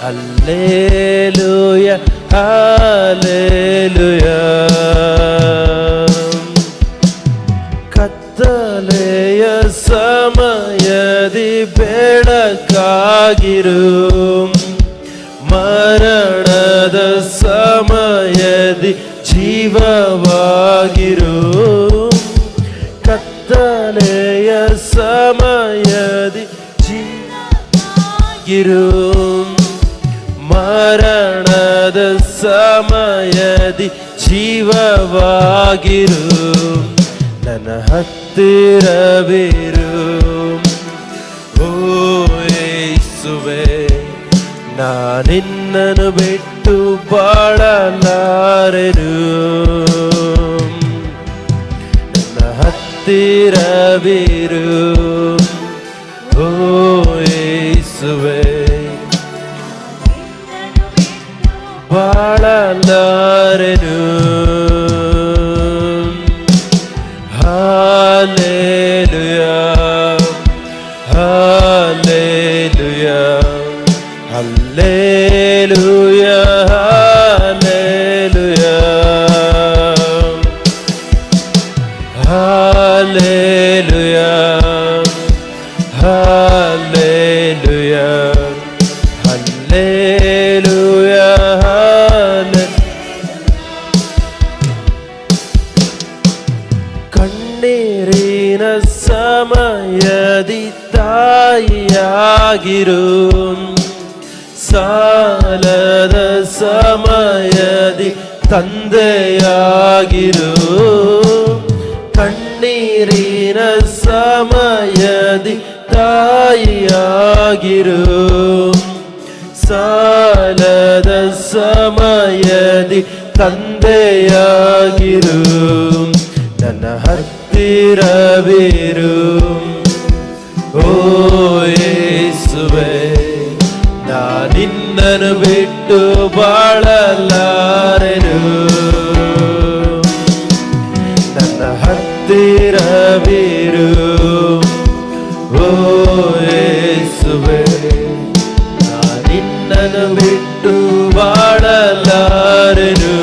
Hallelujah hallelujah. ಕತ್ತಲೆಯ ಸಮಯದಿ ಬೆಳಕಾಗಿರು, ಮರಣದ ಸಮಯದಿ ಜೀವವಾಗಿರು. ಕತ್ತಲೆಯ ಸಮಯದಿ ಜೀವವಾಗಿರು, ಮರಣದ ಸಮಯದಿ ಜೀವವಾಗಿರು. ನನ್ನ ಹತ್ತಿರವಿರು ಓ ಯೇಸುವೇ, ನಾನಿನ್ನನು ಬಿಟ್ಟು ಬಾಳಲಾರೆನು. ನನ್ನ ಹತ್ತಿರವಿರು ಓ ಯೇಸುವೇ, ಬಾಳಲಾರೆನು. Hallelujah hallelujah hallelujah hallelujah hallelujah hallelujah hallelujah. ಕಣ್ಣೀರಿನ ಸಮಯದಿ ತಾಯಿಯಾಗಿರು, ಸಾಲದ ಸಮಯದಿ ತಂದೆಯಾಗಿರು. ಕಣ್ಣೀರಿನ ಸಮಯದಿ ತಾಯಿಯಾಗಿರು, ಸಾಲದ ಸಮಯದಿ ತಂದೆಯಾಗಿರು. ನನ್ನ ಹತ್ತಿರವಿರು ಓ ಯೇಸುವೇ, ನಾನಿನ್ನನು ಬಿಟ್ಟು ಬಾಳಲಾರೆನು. ನನ್ನ ಹತ್ತಿರವಿರು ಓ ಯೇಸುವೇ, ನಾನಿನ್ನನು ಬಿಟ್ಟು ಬಾಳಲಾರೆನು.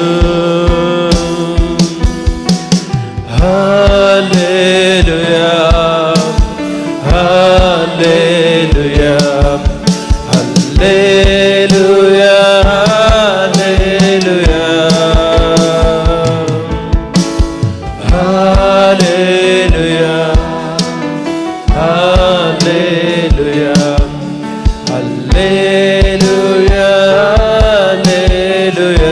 Hallelujah hallelujah hallelujah hallelujah hallelujah hallelujah hallelujah hallelujah.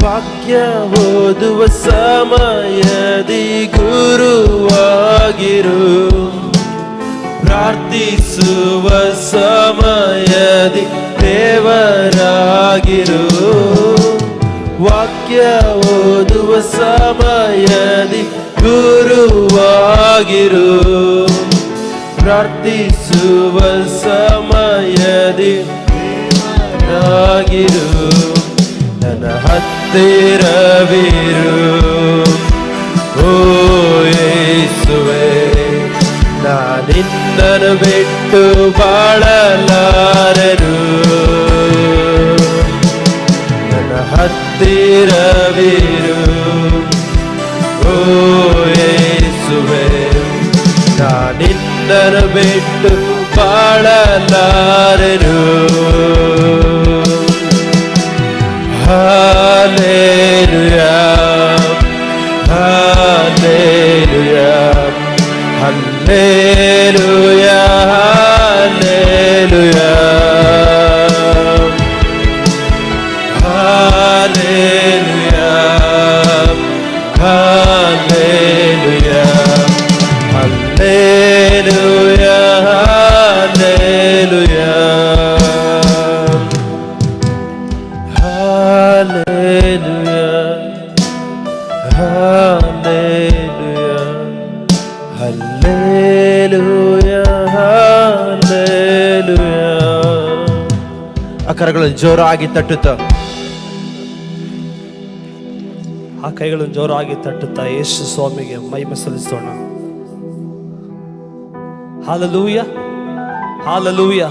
ವಾಕ್ಯ ಓದುವ ಸಮಯದಿ ಗುರುವಾಗಿರು, ಪ್ರಾರ್ಥಿಸುವ ಸಮಯದಿ ದೇವರಾಗಿರು. ವಾಕ್ಯ ಓದುವ ಸಮಯದಿ ಗುರುವಾಗಿರು, ಪ್ರಾರ್ಥಿಸುವ ಸಮಯದಿ ದೇವರಾಗಿರು. ನನ್ನ ಹತ್ತಿರವಿರು ಓ ಯೇಸುವೇ, ನಾನಿನ್ನನು ಬಿಟ್ಟು ಬಾಳಲಾರೆನು. ನನ್ನ ಹತ್ತಿರವಿರು ಓ ಯೇಸುವೇ, ನಾನಿನ್ನನು ಬಿಟ್ಟು ಬಾಳಲಾರೆನು. Hallelujah hallelujah hallelujah hallelujah hallelujah hallelujah hallelujah hallelujah ಕರಗಳನ್ನು ಜೋರಾಗಿ ತಟ್ಟುತ್ತಾ, ಆ ಕೈಗಳನ್ನು ಜೋರಾಗಿ ತಟ್ಟುತ್ತಾ ಯೇಸು ಸ್ವಾಮಿಗೆ ಮಹಿಮೆ ಸಲ್ಲಿಸೋಣ. ಹಲ್ಲೆಲೂಯಾ. ಹಾಲೆಲೂಯ.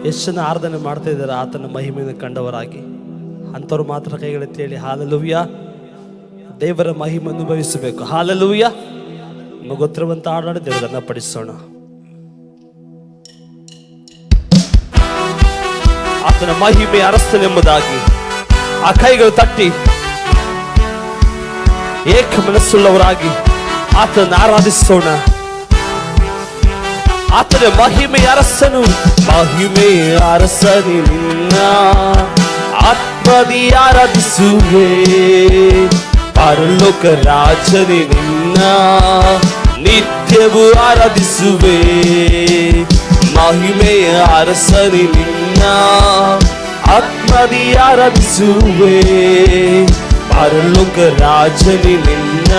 ಎಷ್ಟು ಜನ ಆರಾಧನೆ ಮಾಡ್ತಾ ಇದ್ದಾರೆ ಆತನ ಮಹಿಮೆಯನ್ನು ಕಂಡವರಾಗಿ? ಅಂಥವ್ರು ಮಾತ್ರ ಕೈಗಳೆತ್ತಿ ಹೇಳಿ ಹಾಲೆಲೂಯ. ದೇವರ ಮಹಿಮೆ ಅನುಭವಿಸಬೇಕು. ಹಾಲೆಲೂಯ. ನಿಮಗೆ ಗೊತ್ತಿರುವಂತ ಹಾಡಾಡಿ ದೇವರನ್ನ ಪಡಿಸೋಣ. ಆತನ ಮಹಿಮೆ ಅರಸನೆಂಬುದಾಗಿ ಆ ಕೈಗಳು ತಟ್ಟಿ ಏಕ ಮನಸ್ಸುಳ್ಳವರಾಗಿ ಆತನ ಆರಾಧಿಸೋಣ. ಆತನ ಮಹಿಮೆ ಅರಸನು, ಮಹಿಮೆ ಅರಸನಿ ನಿನ್ನ ಆತ್ಮದಿ ಆರಾಧಿಸುವೆ. ಪರಲೋಕ ರಾಜನಿ ನಿನ್ನ ನಿತ್ಯವೂ ಆರಾಧಿಸುವೆ. ಮಹಿಮೆ ಅರಸನಿ ನಿನ್ನ ಆತ್ಮದಿ ಆರಾಧಿಸುವೆ. ಪರಲೋಕ ರಾಜನಿ ನಿನ್ನ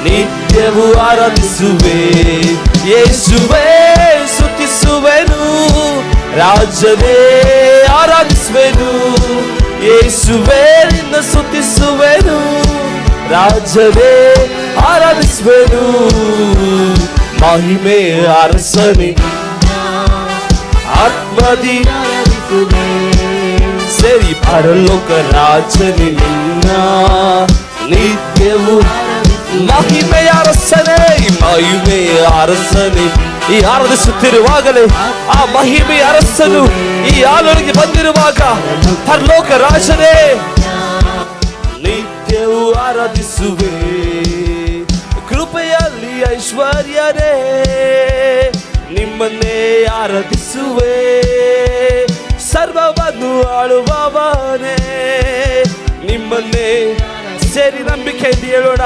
ನಿತ್ಯವೂ ಆರಾಧಿಸುವೆ. ಯೇಸುವೇ ಸ್ತುತಿಸುವೆನು, ರಾಜನೇ ಆರಾಧಿಸುವೆನು. ಯೇಸುವೇ ನಿನ್ನ ಸ್ತುತಿಸುವೆನು, ರಾಜನೇ ಆರಾಧಿಸುವೆನು. ಮಹಿಮೆ ಅರಸನಿ ಆತ್ಮದಿ ಸೇರಿ ಪರಲೋಕ ರಾಜನಿ ನಿನ್ನ ನಿತ್ಯವೂ. ಮಹಿಮೆಯ ಅರಸನೇ, ಮಹಿಮೆಯ ಅರಸನೇ, ಈ ಆರಾಧಿಸುತ್ತಿರುವಾಗಲೇ ಆ ಮಹಿಮೆಯ ಅರಸನು ಈ ಆಲೋರಿಗೆ ಬಂದಿರುವಾಗ ಪರಲೋಕ ರಾಜನೇ ನಿತ್ಯವೂ ಆರಾಧಿಸುವೆ. ಕೃಪೆಯಲ್ಲಿ ಐಶ್ವರ್ಯನೇ ನಿಮ್ಮನ್ನೇ ಆರಾಧಿಸುವೆ. ಸರ್ವವನ್ನು ಆಳುವವನೇ ನಿಮ್ಮನ್ನೇ ಸೇರಿ ನಂಬಿಕೆಯಿಂದ ಹೇಳೋಣ.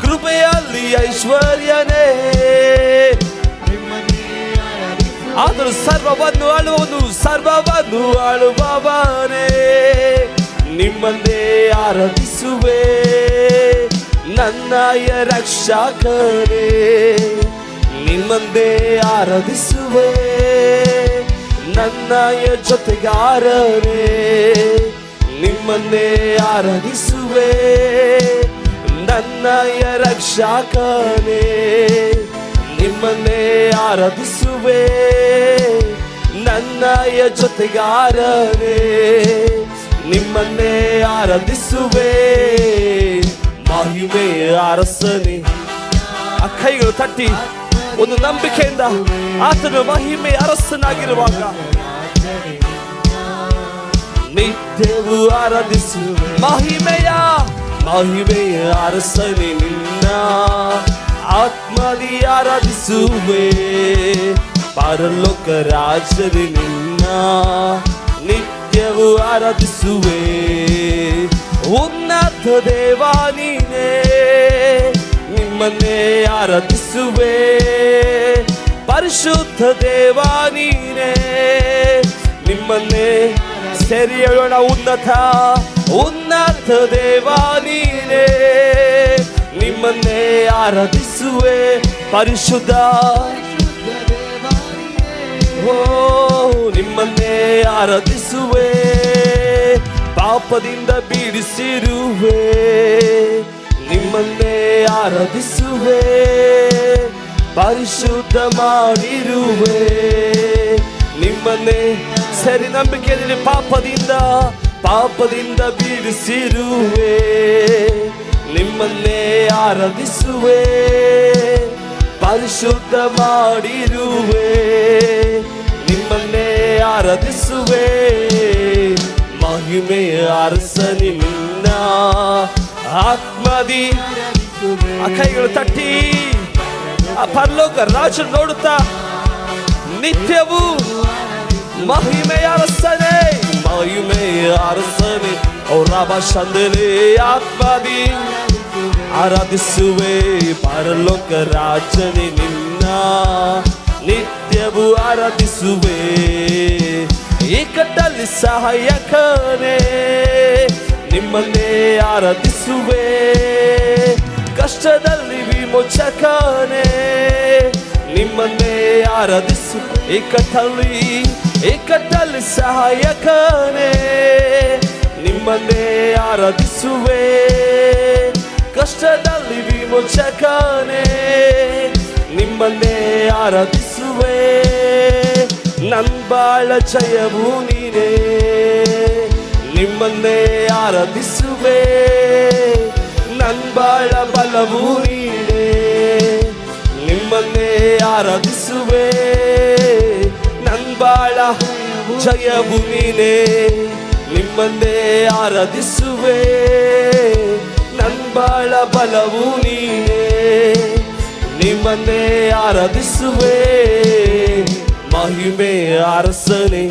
ಕೃಪೆಯಲ್ಲಿ ಐಶ್ವರ್ಯನೇ ಆದರೂ ಸರ್ವವನ್ನು ಆಳುವವನು, ಸರ್ವವನ್ನು ಆಳುವವನೇ ನಿಮ್ಮನ್ನೇ ಆರಾಧಿಸುವೆ. ನನ್ನಯ ರಕ್ಷಕರೇ ನಿಮ್ಮನ್ನೇ ಆರಾಧಿಸುವೆ. ನನ್ನಯ ಜೊತೆಗಾರರೇ ನಿಮ್ಮನ್ನೇ ಆರಾಧಿಸುವೆ. ನನ್ನಯ ರಕ್ಷಕನೇ ನಿಮ್ಮನ್ನೇ ಆರಾಧಿಸುವೆ. ನನ್ನಯ ಜೊತೆಗಾರರೇ ನಿಮ್ಮನ್ನೇ ಆರಾಧಿಸುವೆ. ಮಹಿಮೆ ಅರಸನೇ, ಆ ಕೈಗಳು ತಟ್ಟಿ ಒಂದು ನಂಬಿಕೆಯಿಂದ ಆತನ ಮಹಿಮೆ ಅರಸನಾಗಿರುವಾಗ ನಿತ್ಯವೂ ಆರಾಧಿಸು. ಮಹಿಮೆಯ ಅರಸನೇ ನಿನ್ನ ಆತ್ಮದಿ ಆರಾಧಿಸುವೆ. ಪರಲೋಕ ರಾಜನೇ ನಿನ್ನ ನಿತ್ಯವೂ ಆರಾಧಿಸುವೆ. ಉನ್ನತ ದೇವ ನೀನೇ ನಿಮ್ಮನ್ನೇ ಆರಾಧಿಸುವೆ. ಪರಿಶುದ್ಧ ದೇವ ನೀನೇ ನಿಮ್ಮನ್ನೇ ಸೇರಿ ಹೇಳೋಣ. ಉನ್ನತ ದೇವ ನೀನೇ ನಿಮ್ಮನ್ನೇ ಆರಾಧಿಸುವೆ. ಪರಿಶುದ್ಧ ಓ ನಿಮ್ಮನ್ನೇ ಆರಾಧಿಸುವೆ. ಪಾಪದಿಂದ ಬಿಡಿಸಿರುವೆ ನಿಮ್ಮನ್ನೇ ಆರಾಧಿಸುವೆ. ಪರಿಶುದ್ಧ ಮಾಡಿರುವೆ ನಿಮ್ಮನ್ನೇ ಸರಿ ನಂಬಿಕೆಯಲ್ಲಿ. ಪಾಪದಿಂದ ಬಿಡಿಸಿರುವೆ ನಿಮ್ಮನ್ನೇ ಆರಾಧಿಸುವೆ. ಪರಿಶುದ್ಧ ಮಾಡಿರುವೆ ನಿಮ್ಮನ್ನೇ ಆರಾಧಿಸುವೆ. ಮಹಿಮೆಯ ಅರಸನಿ ನಿನ್ನ ಆತ್ಮದಿ. ಆ ಕೈಗಳು ತಟ್ಟಿ ಆ ಪರಲೋಕ ರಾಜ ನೋಡುತ್ತಾ ನಿತ್ಯವೂ ಮಹಿಮೆಯ ಅರಸನೇ, ಮಹಿಮೆಯ ಅರಸನೇ ಔರಾಬ ಶಂದಲೇ ಆತ್ಮದಿ ಆರಾಧಿಸುವೆ. ಪರಲೋಕ ರಾಜನೇ ನಿನ್ನ ನಿತ್ಯವೂ ಆರಾಧಿಸುವೆ. ಇಕ್ಕಟ್ಟಲ್ಲಿ ಸಹಾಯಕನೇ ನಿಮ್ಮನ್ನೇ ಆರಾಧಿಸುವೆ. ಕಷ್ಟದಲ್ಲಿ ವಿಮೋಚಕನೇ ನಿಮ್ಮನ್ನೇ ಆರಾಧಿಸು. ಇಕ್ಕಟ್ಟಲ್ಲಿ ಸಹಾಯಕನೇ ನಿಮ್ಮನ್ನೇ ಆರಾಧಿಸುವೆ. ಕಷ್ಟದಲ್ಲಿ ವಿಮೋಚಕನೇ ನಿಮ್ಮನ್ನೇ ಆರಾಧಿಸುವೆ. ನನ್ ಬಾಳ ಜಯವು ನೀನೇ, ನಿಮ್ಮನ್ನೇ ಆರಾಧಿಸುವೆ. ನನ್ ಬಾಳ ಬಲವು ನೀನೇ, ನಿಮ್ಮನ್ನೇ ಆರಾಧಿಸುವೆ. ನನ್ ಬಾಳ ಜಯವು ನೀನೇ, ನಿಮ್ಮನ್ನೇ ಆರಾಧಿಸುವೆ. ನನ್ ಬಾಳ ಬಲವು ನೀನೇ, ನಿಮ್ಮನ್ನೇ ಆರಾಧಿಸುವೆ. ಮಹಿಮೆ ಅರಸನೆ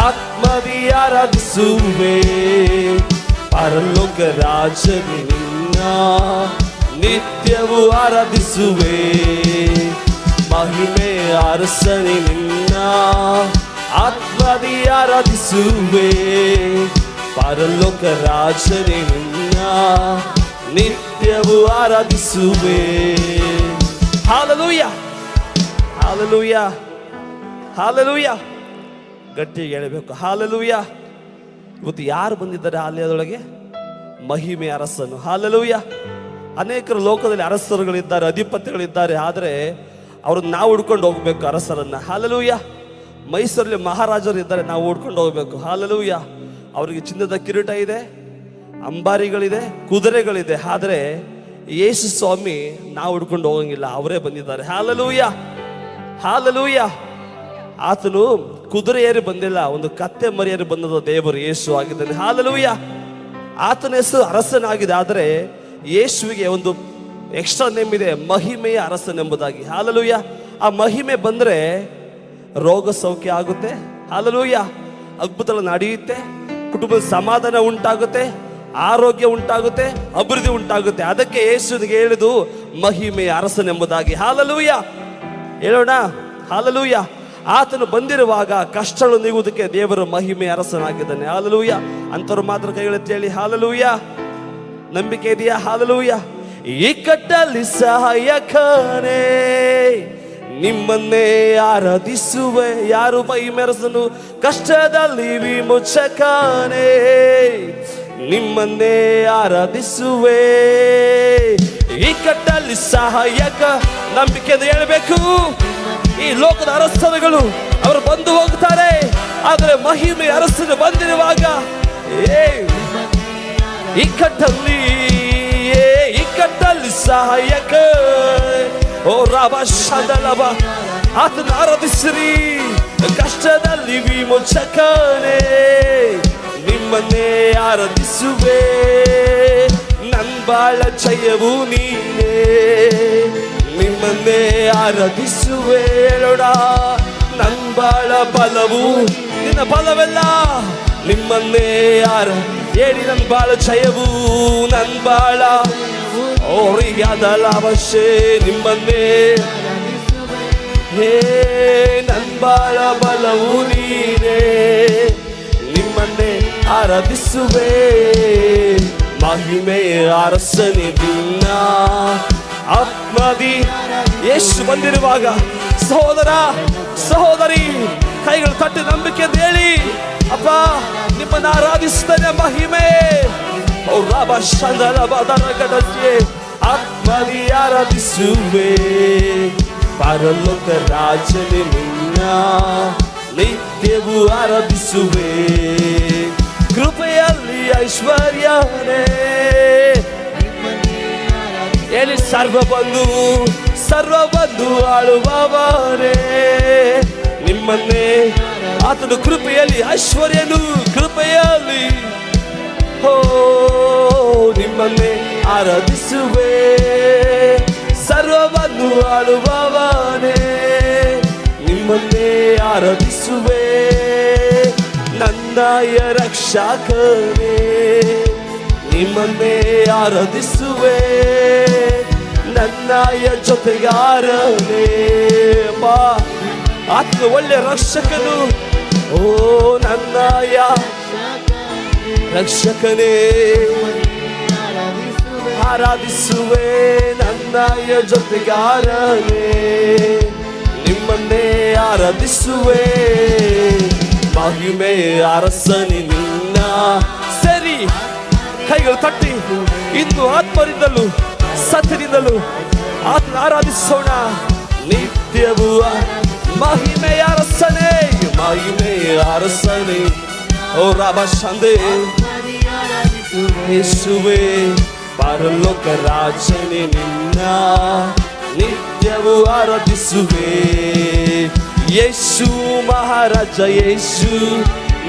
ಆತ್ಮದಿ ಆರಾಧಿಸುವೆ. ಪರಲೋಕ ರಾಜನೇ ನಿನ್ನ ನಿತ್ಯವೂ ಆರಾಧಿಸುವೆ. ಮಹಿಮೆ ಅರಸನೆ ನಿನ್ನ ಆತ್ಮದಿ ಆರಾಧಿಸುವೆ. ಪರಲೋಕ ರಾಜನೇ ನಿನ್ನ ನಿತ್ಯವೂ ಆರಾಧಿಸುವೆ. Hallelujah, hallelujah, hallelujah. ಗಟ್ಟಿಗೆ ಹೇಳಬೇಕು ಹಾಲೆಲೂಯಾ. ಇವತ್ತು ಯಾರು ಬಂದಿದ್ದಾರೆ ಆಲಯದೊಳಗೆ? ಮಹಿಮೆ ಅರಸನು. ಹಾಲೆಲೂಯಾ. ಅನೇಕರು ಲೋಕದಲ್ಲಿ ಅರಸರುಗಳಿದ್ದಾರೆ, ಅಧಿಪತಿಗಳಿದ್ದಾರೆ, ಆದರೆ ಅವ್ರನ್ನ ನಾವು ಹುಡ್ಕೊಂಡು ಹೋಗ್ಬೇಕು ಅರಸರನ್ನ. ಹಾಲೆಲೂಯಾ. ಮೈಸೂರಲ್ಲಿ ಮಹಾರಾಜರು ಇದ್ದಾರೆ, ನಾವು ಹುಡ್ಕೊಂಡು ಹೋಗ್ಬೇಕು. ಹಾಲೆಲೂಯಾ. ಅವರಿಗೆ ಚಿನ್ನದ ಕಿರೀಟ ಇದೆ, ಅಂಬಾರಿಗಳಿದೆ, ಕುದುರೆಗಳಿದೆ, ಆದರೆ ಯೇಸು ಸ್ವಾಮಿ ನಾವು ಹುಡ್ಕೊಂಡು ಹೋಗಂಗಿಲ್ಲ, ಅವರೇ ಬಂದಿದ್ದಾರೆ. Hallelujah, hallelujah. ಆತನು ಕುದುರೆ ಏರಿ ಬಂದಿಲ್ಲ, ಒಂದು ಕತ್ತೆ ಮರಿಯೇರಿ ಬಂದದ ದೇವರು ಯೇಸು ಆಗಿದ್ದಾನೆ. ಹಾಲೆಲೂಯಾ. ಆತನ ಹೆಸರು ಅರಸನಾಗಿದೆ, ಆದರೆ ಯೇಸುವಿಗೆ ಒಂದು ಎಕ್ಸ್ಟ್ರಾ ನೇಮ್ ಇದೆ, ಮಹಿಮೆಯ ಅರಸನೆಂಬುದಾಗಿ. ಹಾಲೆಲೂಯಾ. ಆ ಮಹಿಮೆ ಬಂದರೆ ರೋಗ ಸೌಖ್ಯ ಆಗುತ್ತೆ. ಹಾಲೆಲೂಯಾ. ಅದ್ಭುತಗಳು ನಡೆಯುತ್ತೆ, ಕುಟುಂಬದ ಸಮಾಧಾನ ಉಂಟಾಗುತ್ತೆ, ಆರೋಗ್ಯ ಉಂಟಾಗುತ್ತೆ, ಅಭಿವೃದ್ಧಿ ಉಂಟಾಗುತ್ತೆ. ಅದಕ್ಕೆ ಯೇಸುವಿಗೆ ಹೇಳಿದು ಮಹಿಮೆಯ ಅರಸನೆಂಬುದಾಗಿ. ಹಾಲೆಲೂಯಾ. ಹೇಳೋಣ ಹಾಲೆಲೂಯಾ. ಆತನು ಬಂದಿರುವಾಗ ಕಷ್ಟಗಳು ನೀಗುವುದಕ್ಕೆ ದೇವರು ಮಹಿಮೆ ಅರಸನಾಗಿದ್ದಾನೆ. ಹಾಲೆಲೂಯಾ. ಅಂತವ್ರು ಮಾತ್ರ ಕೈಗಳೆತ್ತಿ ಹೇಳಿ ಹಾಲೆಲೂಯಾ. ನಂಬಿಕೆ ಇದೆಯಾ? ಹಾಲೆಲೂಯಾ. ಇಕ್ಕಟ್ಟಲ್ಲಿ ಸಹಾಯಕನೇ, ನಿಮ್ಮನ್ನೇ ಆರಾಧಿಸುವೆ. ಯಾರು ಮಹಿಮೆ ಅರಸನು? ಕಷ್ಟದಲ್ಲಿ ವಿಮೋಚಕನೇ, ನಿಮ್ಮನ್ನೇ ಆರಾಧಿಸುವೆ. ಇಕ್ಕಟ್ಟಲ್ಲಿ ಸಹಾಯಕ. ನಂಬಿಕೆಯಿಂದ ಹೇಳಬೇಕು, ಈ ಲೋಕದ ಅರಸರುಗಳು ಅವರು ಬಂದು ಹೋಗ್ತಾರೆ, ಆದರೆ ಮಹಿಮೆ ಅರಸನು ಬಂದಿರುವಾಗ ಇಕ್ಕಟ್ಟಲ್ಲಿ ಸಹಾಯಕ. ಓ ರಾಬ ಶದಲಬ, ಆತನ ಆರಾಧಿಸಿರಿ. ಕಷ್ಟದಲ್ಲಿ ವಿಮೋಚಕನೇ, ನಿಮ್ಮನ್ನೇ ಆರಾಧಿಸುವೆ. ನನ್ ಬಾಳ ಜಯವು ನೀನೇ, ನಿಮ್ಮನ್ನೇ ಆರಾಧಿಸುವೆ. ಹೇಳೋಣ, ನನ್ ಬಾಳ ಬಲವು ನಿನ್ನ ಬಲವೆಲ್ಲ, ನಿಮ್ಮನ್ನೇ ಹೇಳಿ. ನನ್ ಬಾಳ ಜಯವು, ನನ್ ಬಾಳ ಓರಿಯಾದಲ ಅವಶ್ಯ, ನಿಮ್ಮನ್ನೇ ಹೇ. ನನ್ ಬಾಳ ಬಲವು ನೀನೇ, ನಿಮ್ಮನ್ನೇ ಆರಾಧಿಸುವೆ. ಮಹಿಮೆ ಅರಸನೆ ನಿನ್ನ ಆತ್ಮದಿ. ಯೇಸು ಬಂದಿರುವಾಗ ಸಹೋದರ ಸಹೋದರಿ ಕೈಗಳು ತಟ್ಟಿ ನಂಬಿಕೆ ಹೇಳಿ, ಅಪ್ಪ ನಿಮ್ಮನ್ನು ಆರಾಧಿಸ್ತೇನೆ. ಮಹಿಮೆ ಆತ್ಮದಿ ಆರಾಧಿಸುವೆ. ಪರಲೋಕ ರಾಜನೇ ನಿನ್ನ ನಿತ್ಯವೂ ಆರಾಧಿಸುವೆ. ಕೃಪೆಯಲ್ಲಿ ಐಶ್ವರ್ಯನೇ, ಹೇಳಿ ಸರ್ವಬಂಧು ಆಳುವವರೇ, ನಿಮ್ಮನ್ನೇ. ಆತನು ಕೃಪೆಯಲ್ಲಿ ಐಶ್ವರ್ಯನು, ಕೃಪೆಯಲ್ಲಿ ನಿಮ್ಮನ್ನೇ ಆರಾಧಿಸುವೆ. ಸರ್ವಬಂಧು ಆಳುವವನೇ, ನಿಮ್ಮನ್ನೇ ಆರಾಧಿಸುವೆ. ನನ್ನಯ ರಕ್ಷಕನೇ, ನಿಮ್ಮನ್ನೇ ಆರಾಧಿಸುವೆ. ನನ್ನಯ ಜೊತೆಗಾರನೇ, ಆತನು ಒಳ್ಳೆ ರಕ್ಷಕನು. ಓ ನನ್ನಯ ರಕ್ಷಕನೇ, ಆರಾಧಿಸುವೆ. ನನ್ನಯ ಜೊತೆಗಾರನೇ, ನಿಮ್ಮನ್ನೇ ಆರಾಧಿಸುವೆ. ಮಹಿಮೆ ಅರಸನಿ ನಿನ್ನ. ಸರಿ, ಕೈಗಳು ತಟ್ಟಿ ಇಂದು ಆತ್ಮರಿಂದಲೂ ಸತ್ಯದಿಂದಲೂ ಆತನ ಆರಾಧಿಸೋಣ. ನಿತ್ಯವೂ ಮಹಿಮೆಯ ಅರಸನೇ, ಮಹಿಮೆಯ ಅರಸನೇ. ಓ ರಾಬ ಶಂದೆ ಯೇಸುವೆ, ಪರಲೋಕ ರಾಜನೇ ನಿನ್ನ ನಿತ್ಯವೂ ಆರಾಧಿಸುವೆ. ಯೇಸು ಮಹಾರಾಜ ಯೇಸು,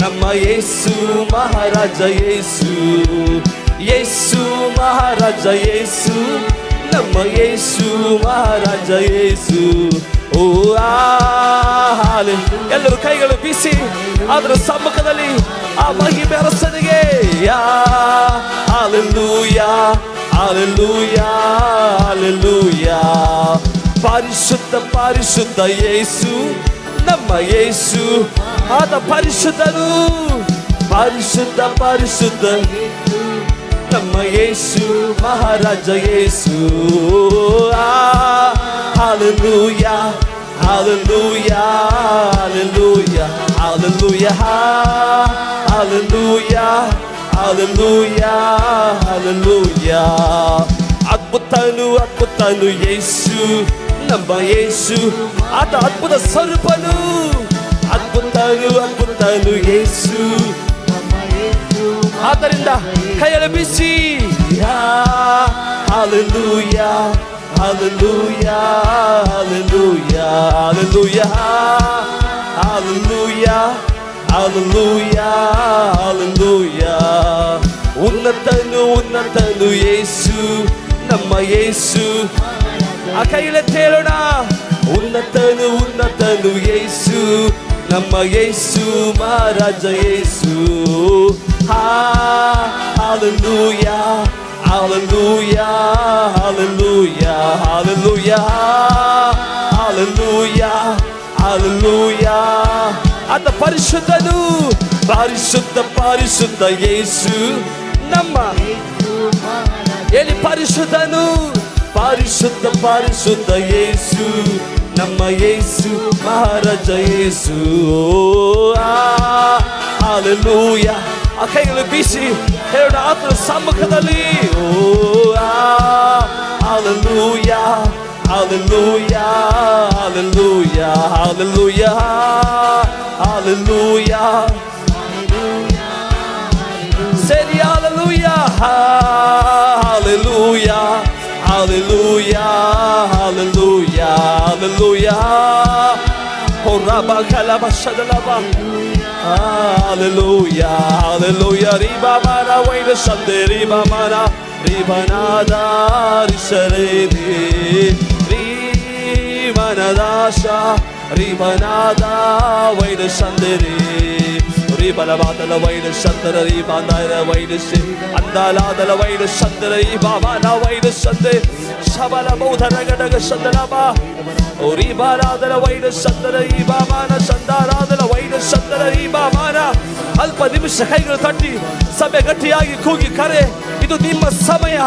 ನಮ್ಮ ಯೇಸು ಮಹಾರಾಜ ಯೇಸು. ಯೇಸು ಮಹಾರಾಜ ಯೇಸು, ನಮ್ಮ ಯೇಸು ಮಹಾರಾಜ ಯೇಸು. ಓ ಹಾಲೆ, ಎಲ್ಲರೂ ಕೈಗಳು ಬೀಸಿ ಅದರ ಸಮ್ಮುಖದಲ್ಲಿ ಆ ಮಹಿಮೆ ಅರಸನಿಗೆ ಹಾಲೆಲೂಯಾ, ಹಾಲೆಲೂಯಾ, ಹಾಲೆಲೂಯಾ. ಪರಿಶುದ್ಧ ಪರಿಶುದ್ಧ ಯೇಸು, ನಮ್ಮ ಯೇಸು ಆದ ಪರಿಶುದ್ಧನು. ಪರಿಶುದ್ಧ ಪರಿಶುದ್ಧ ನಮ್ಮ ಯೇಸು ಮಹಾರಾಜ Yesu. Hallelujah, hallelujah, hallelujah, hallelujah, hallelujah, hallelujah, hallelujah. ಅದ್ಭುತನು ಅದ್ಭುತನು ಯೇಸು, ನಮ್ಮ ಯೇಸು ಆತ ಅದ್ಭುತ ಸ್ವರೂಪನು. ಅದ್ಭುತನು ಅದ್ಭುತನು ಯೇಸು. ಆದ್ದರಿಂದ ಕೈಯಲ್ಲಿ ಬಿಸಿ hallelujah, hallelujah, hallelujah, hallelujah, hallelujah, hallelujah, hallelujah. ಉನ್ನತನು ಉನ್ನತನು ಯೇಸು, ನಮ್ಮ ಯೇಸು. ಆ ಕೈಯಲ್ಲಿ ತೇಳೋಣ. ಉನ್ನತನು ಉನ್ನತನು ಯೇಸು, ನಮ್ಮ ಯೇಸು ಮಹಾರಾಜ Yesu. Hallelujah, hallelujah, hallelujah, hallelujah, hallelujah, hallelujah. ಆತ ಪರಿಶುದ್ಧನು, ಪರಿಶುದ್ಧ ಪರಿಶುದ್ಧ ಯೇಸು, ನಮ್ಮ ಎಲ್ಲಿ ಪರಿಶುದ್ಧನು. ಪರಿಶುದ್ಧ ಪರಿಶುದ್ಧ ಯೇಸು, ನಮ್ಮ ಯೇಸು ಮಹಾರಾಜ ಯೇಸು. ಹಾಲೆಲೂಯಾ. ಆ ಕೈಗಳು ಬೀಸಿ ಹೇಳೋಣ ಆತನ ಸಮ್ಮುಖದಲ್ಲಿ. ಓ hallelujah, hallelujah, hallelujah, hallelujah, hallelujah. ಸರಿ hallelujah, hallelujah, hallelujah, hallelujah, hallelujah. ಓ ರಬ ಕಲಬ ಶದಲಬ. Hallelujah, hallelujah. ರಿಬಾ ಮನ ವೈನ ಶಬ್ದೆ ರಿಬಾ ಮನ ರಿಬನಾದ ರಿಸರೇನಿ ರಿಬನದಾಶ ರಿಬನಾದ ವೈನ ಶಂದರಿ ರಿಬಲವಾದಲ ವೈನ ಶಂದರ ರಿಬಾಂದಾರ ವೈನ ಶೆ ಅಂದಾಲಾದಲ ವೈನ ಶಂದರ ರಿಬಾಮನ ವೈನ ಶಂದೆ ಶಬಲ ಬೌಧರ ಗಡಗ ಶಂದಲಬ ಓ ರಿಬಾರಾದಲ ವೈನ ಶಂದರ ರಿಬಾಮನ ಶಂದಾರಾದಲ ವೈನ ಶಂದರ ರಿಬಾಮನ. ಅಲ್ಪ ನಿಮಿಷ ಕೈಗಳು ತಟ್ಟಿ ಸಭೆ ಗಟ್ಟಿಯಾಗಿ ಕೂಗಿ ಕರೆ, ಇದು ನಿಮ್ಮ ಸಮಯ.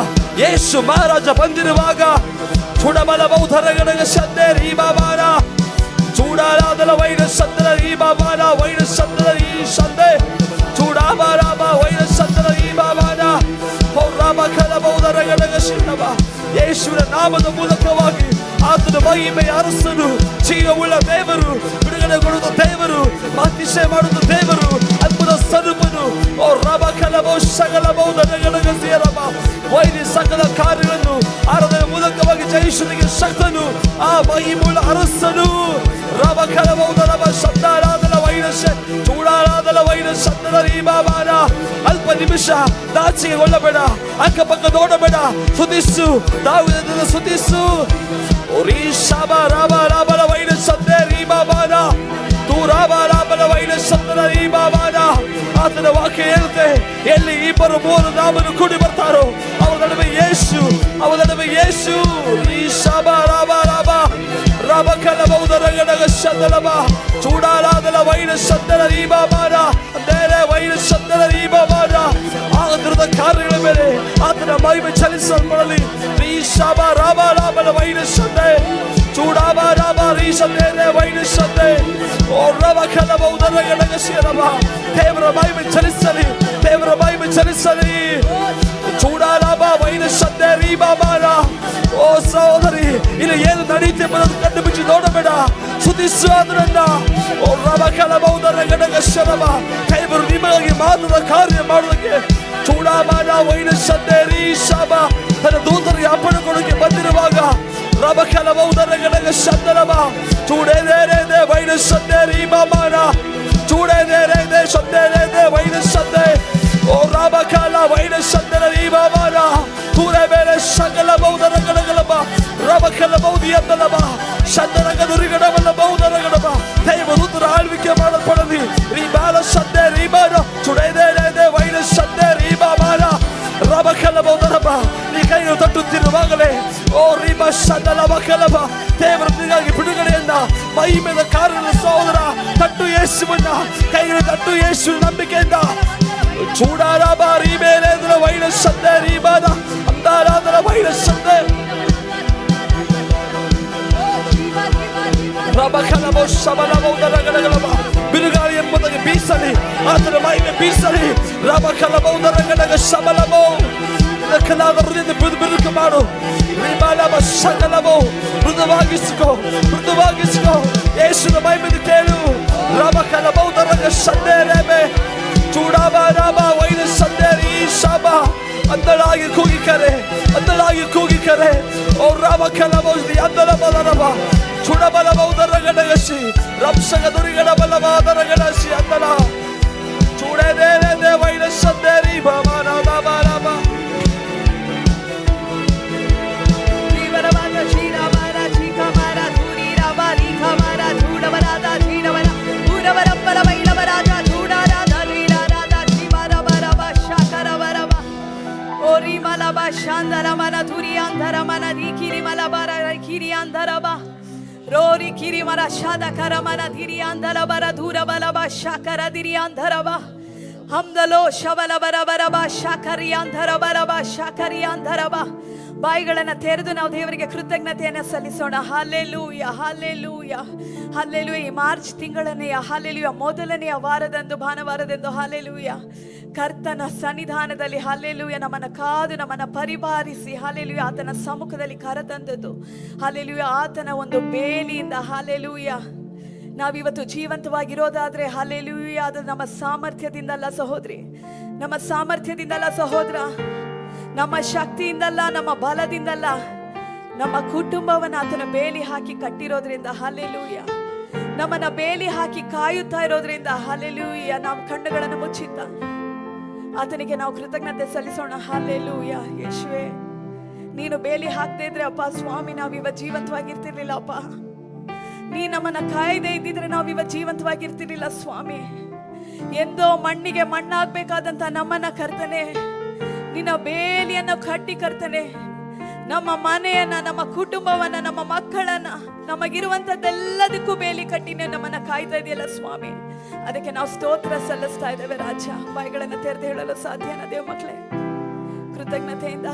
ಯೇಸು ಮಹಾರಾಜ ಬಂದಿರುವಾಗ ಚುಡಬಲ ಬೌಧರ ಗಡಗ ಶಂದೆ ರಿಬಾಮನ ಚೂಡಾರಾದಲ ವೈನ ಶಂದರ ರಿಬಾಮನ ವೈನ ಶಂದರ ಈ ಶಂದೆ ಚೂಡಾಬಾರಾಬ ವೈನ ಶಂದರ ರಿಬಾಮನ ಪೌರಾಬ ಕಲ ಬೌಧರ ಗಡಗ ಶಿಂದಬ. ಯೇಸುವಿನ ನಾಮದ ಮೂಲಕವಾಗಿ ಆತನ ಮಹಿಮೆಯ ಅರಸನು, ಜೀವವುಳ್ಳ ದೇವರು, ಬಿಡುಗಡೆ ಕೊಡುವ ದೇವರು, ಅತಿಶಯ ಮಾಡುವ ದೇವರು, ಅದ್ಭುತ ಸ್ವರೂಪನು. ಓ ರಬ ಕಲಬೋ ಸಕಲ ಬೌದ್ಧಗಳ ಸೇರಬ ವೈದ್ಯ ಸಕಲ ಕಾರ್ಯಗಳನ್ನು ಆರಾಧನೆ ಮೂಲಕವಾಗಿ ಜಯಿಸುವುದಕ್ಕೆ ಶಕ್ತನು ಆ ಮಹಿಮೆಯ ಅರಸನು. ರಬ ಕಲಬೌದರಬ ಶಬ್ದಾರಾಧನ ವೈರಶ ಚೂಡಾರಾಧನ ವೈರ ಶಬ್ದದ ರೀಬಾಮಾನ. ಅಲ್ಪ ನಿಮಿಷ ನಾಚಿಕೆಗೊಳ್ಳಬೇಡ, ಅಕ್ಕಪಕ್ಕ ನೋಡಬೇಡ, ಸುತಿಸು ದಾವಿದನನ್ನು ಸುತಿಸು. ಓರಿ ಶಾಬ ರಾಬ ರಾಬಲ ವೈನ ಶಬ್ದೆ ರೀಬಾಮಾನ ತೂರಾಬ ರಾಬಲ ವೈನ ಶಬ್ದದ ರೀಬಾಮಾನ. ಆತನ ವಾಕ್ಯ ಹೇಳುತ್ತೆ, ಎಲ್ಲಿ ಇಬ್ಬರು ಮೂರು ನಾಮನು ಕೂಡಿ ಬರ್ತಾರೋ ಅವರ ನಡುವೆ ಯೇಸು, ಅವರ ನಡುವೆ ಯೇಸು. ಈ ಶಾಬ ರಾಬ ರಾಬ ರಾಬ ಕಲಬೌದರ ಗಡಗ ಶಬ್ದಲಬ ಚೂಡಾರಾದಲ ವೈನ ಶಬ್ದದ ರೀಬಾಮಾನ ಬೇರೆ ವೈನ ಶಬ್ದದ ರೀಬಾಮಾನ. ಆತನ ಕಾರ್ಯಗಳ ಮೇಲೆ ಆತನ ಮಹಿಮೆ ಚಲಿಸಲ್ಪಡಲಿ. ಈ ಶಾಬ ರಾಬ ರಾಬಲ ವೈನ ಶಬ್ದೆ ಚೂಡಾಬ ರಾಬ ರೀ ಶಬ್ದೆ ವೈನ ಶಬ್ದೆ ಓ ರಬ ಕಲಬೌದರ ಗಡಗ ಶಿರಬ. ದೇವರ ಮಹಿಮೆ ಚಲಿಸಲಿ, ದೇವರ ಮಹಿಮೆ ಚಲಿಸಲಿ. ಚೂಡಾರಾಬ ವೈನ ಶಬ್ದೆ ರೀಬಾಮಾನ. ಓ ಸಹೋದರಿ, ಇಲ್ಲಿ ಏನು ನಡೆಯುತ್ತೆ ಎಂಬುದನ್ನು ಕಣ್ಣು ಬಿಚ್ಚಿ ನೋಡಬೇಡ. ಸ್ತುತಿಸುವುದರಿಂದ ಓ ರಬಕಲಬಹುದರ ಗಡಗ ಶರಬ ಕೈಬರು ನಿಮಗೆ ಮಾತದ ಕಾರ್ಯ ಮಾಡೋದಕ್ಕೆ ಚೂಡಾಬಾನ ವೈನ ಸಂದೇರಿ ಶಾಬ ತನ್ನ ದೂತರಿಗೆ ಅಪ್ಪಣೆ ಕೊಡೋಕೆ ಬಂದಿರುವಾಗ ರಬಕಲಬಹುದರ ಗಡಗ ಶಂದರಬ ಚೂಡೇದೇರೇದೆ ವೈನ ಸಂದೇರಿ ಮಾಮಾನ ಚೂಡೇದೇರೇದೆ ಸಂದೇರೇದೆ ವೈನ ಸಂದೇ ಓ ರಬಕಲ ವೈನ ಸಂದೇರಿ ಮಾಮಾನ ತೂರೆ ಬೇರೆ ಸಕಲ ಬಹುದರ ಗಡಗಲಬ ರಬಕಲ ಬಹುದಿ ಅಂತಲಬ ಶಂದರಗ ದುರಿಗಡವಲ್ಲ ಬಹುದರ ಗಡಬ ದೈವದೂತರ ಆಳ್ವಿಕೆ ಮಾಡಲ್ಪಡಲಿ ರೀಬಾಲ ಸಂದೇ ರೀಬಾನ ಚುಡೇದೇರೇದೆ ವೈನ ಸಂದೇ ರೀಬಾಮಾನ ರಬಕಲ ಬಹುದರಬ ನೀ ಕೈಗಳು ತಟ್ಟುತ್ತಿರುವಾಗಲೇ ಓ ರೀಬ ಶಂದಲ ಬಕಲಬ ದೇವರ ನಿನಗಾಗಿ ಬಿಡುಗಡೆಯನ್ನ ಮಹಿಮೆಯ ಕಾರಣ ಸಹೋದರ ತಟ್ಟು ಯೇಸುವನ್ನ ಕೈಗಳು ತಟ್ಟು ಯೇಸು ನಂಬಿಕೆಯಿಂದ ಚೂಡಾರಾಬ ರೀಬೇರೇದ್ರ ವೈನ ಸಂದೇ ರೀಬಾನ ಅಂದಾರಾದರ ವೈನ ಸಂದೇ ರಬಕಲಬ ಶಬಲಬಹುದರಗಡಗಲಬ ಬಿರುಗಾಳಿ ಎಂಬುದಾಗಿ ಬೀಸಲಿ ಆತನ ಮಹಿಮೆ ಬೀಸಲಿ ರಬಕಲಬಹುದರ ಗಡಗ ಶಬಲಬೋ ಕಲಾದ ಹೃದಯದ ಬಿರುಕು ಮಾಡು ರಿಬಾಲಬ ಶಕಲಬೋ ಮೃದುವಾಗಿಸಿಕೋ ಯೇಸುವಿನ ಮಹಿಮೆಯನ್ನು ಕೇಳು ರಬಕಲಬಹುದರ ಸಂದೇರೇಬೆ ಚೂಡಾಬಾರಾಬ ವೈನ ಸಂದೇರಿ ಶಾಬ ಅಂದಳಾಗಿ ಕೂಗಿ ಕರೆ ಓ ರಬಕಲಬಹುದಿ ಅಂದಲಬಲರಬ ಚುಡಬಲ ಬಹುದರ ಗಡಗಸಿ ರಂಸಗ ದುರಿಗಡ ಬಲವಾದರ ಗಡಸಿ ಅಂದಲ ಚೂಡೇದೇರೇದೆ ವೈನ ಸಂದೇರಿ ಬಾಬಾರಾಬ ಬಾರಾಬ ಜೀವನವಾದ ಶ್ರೀರಾಮರ ಶ್ರೀಕಮರ ಧೂರಿರಬ ರೀಕಮರ ಚೂಡಬರಾದ ಶ್ರೀರವರ ಊರವರಪ್ಪರ ವೈಣವರಾದ ಚೂಡಾರಾದ ಲೀಲಾರಾದ ಶ್ರೀಮರಬರಬ ಶಾಕರವರಬ ಓರಿ ಮಲಬ ಶಾಂದರಮನ ಧುರಿಯಾಂಧರಮನ ರೀಕಿರಿ ಮಲಬರ ಕಿರಿಯಾಂಧರಬ ರೋರಿ ಕಿರಿ ಮರ ಶಾದಕರ ಮನ ಧಿರಿಯಾಂಧರ ಬರ ದೂರ ಬಲಬ ಶಾಕರ ದಿರಿಯಾಂಧರಬ ಹಮ್ದಲೋ ಶಬಲ ಬರ ಬರಬ ಶಾಕರಿಯಾಂಧರ ಬರಬ ಶಾಕರಿಯಾಂಧರಬ ಬಾಯಿಗಳನ್ನ ತೆರೆದು ನಾವು ದೇವರಿಗೆ ಕೃತಜ್ಞತೆಯನ್ನು ಸಲ್ಲಿಸೋಣ. Hallelujah hallelujah hallelujah. ಈ ಮಾರ್ಚ್ ತಿಂಗಳನೆಯ ಹಲ್ಲೆಲೂಯ ಮೊದಲನೆಯ ವಾರದಂದು ಭಾನುವಾರದಂದು ಹಲ್ಲೆಲೂಯ ಕರ್ತನ ಸನ್ನಿಧಾನದಲ್ಲಿ ಹಲ್ಲೆಲೂಯ ನಮ್ಮನ್ನು ಕಾದು ನಮ್ಮನ್ನು ಪರಿಪಾಲಿಸಿ ಹಲ್ಲೆಲೂಯ ಆತನ ಸಮ್ಮುಖದಲ್ಲಿ ಕರೆತಂದದ್ದು ಹಲ್ಲೆಲೂಯ ಆತನ ಒಂದು ಬೇಲಿಯಿಂದ ಹಲ್ಲೆಲೂಯ ನಾವಿವತ್ತು ಜೀವಂತವಾಗಿರೋದಾದ್ರೆ ಹಲ್ಲೆಲೂಯ ಅದು ನಮ್ಮ ಸಾಮರ್ಥ್ಯದಿಂದಲ್ಲ ಸಹೋದರಿ, ನಮ್ಮ ಸಾಮರ್ಥ್ಯದಿಂದಲ್ಲ ಸಹೋದರ, ನಮ್ಮ ಶಕ್ತಿಯಿಂದಲ್ಲ, ನಮ್ಮ ಬಲದಿಂದಲ್ಲ, ನಮ್ಮ ಕುಟುಂಬವನ್ನು ಆತನ ಬೇಲಿ ಹಾಕಿ ಕಟ್ಟಿರೋದ್ರಿಂದ ಹಲ್ಲೆಲೂಯ, ನಮ್ಮನ್ನ ಬೇಲಿ ಹಾಕಿ ಕಾಯುತ್ತಾ ಇರೋದ್ರಿಂದ ಹಲ್ಲೆಲೂಯ ನಾವು ಕಣ್ಣುಗಳನ್ನು ಮುಚ್ಚಿದ್ದ ಆತನಿಗೆ ನಾವು ಕೃತಜ್ಞತೆ ಸಲ್ಲಿಸೋಣ. ಹಲ್ಲೆಲೂಯ. ಯೇಸುವೆ ನೀನು ಬೇಲಿ ಹಾಕದೇ ಇದ್ರೆ ಅಪ್ಪ ಸ್ವಾಮಿ ನಾವಿವ ಜೀವಂತವಾಗಿರ್ತಿರ್ಲಿಲ್ಲ ಅಪ್ಪ. ನೀ ನಮ್ಮನ್ನ ಕಾಯ್ದೆ ಇದ್ದಿದ್ರೆ ನಾವಿವ ಜೀವಂತವಾಗಿರ್ತಿರ್ಲಿಲ್ಲ ಸ್ವಾಮಿ. ಎಂದೋ ಮಣ್ಣಿಗೆ ಮಣ್ಣಾಗ್ಬೇಕಾದಂತ ನಮ್ಮನ್ನ ಕರ್ತನೆ ನಿನ್ನ ಬೇಲಿಯನ್ನು ಕಟ್ಟಿ ಕರ್ತನೆ ನಮ್ಮ ಮನೆಯನ್ನ, ನಮ್ಮ ಕುಟುಂಬವನ್ನ, ನಮ್ಮ ಮಕ್ಕಳನ್ನ, ನಮಗಿರುವಂತದ್ದೆಲ್ಲದಕ್ಕೂ ಬೇಲಿ ಕಟ್ಟಿನೇ ನಮ್ಮನ್ನ ಕಾಯ್ತಾ ಇದೆಯಲ್ಲ ಸ್ವಾಮಿ. ಅದಕ್ಕೆ ನಾವು ಸ್ತೋತ್ರ ಸಲ್ಲಿಸ್ತಾ ಇದ್ದೇವೆ ರಾಜ. ಬಾಯಿಗಳನ್ನ ತೆರೆದು ಹೇಳಲು ಸಾಧ್ಯನಾ ದೇವ ಮಕ್ಕಳೇ? ಕೃತಜ್ಞತೆಯಿಂದ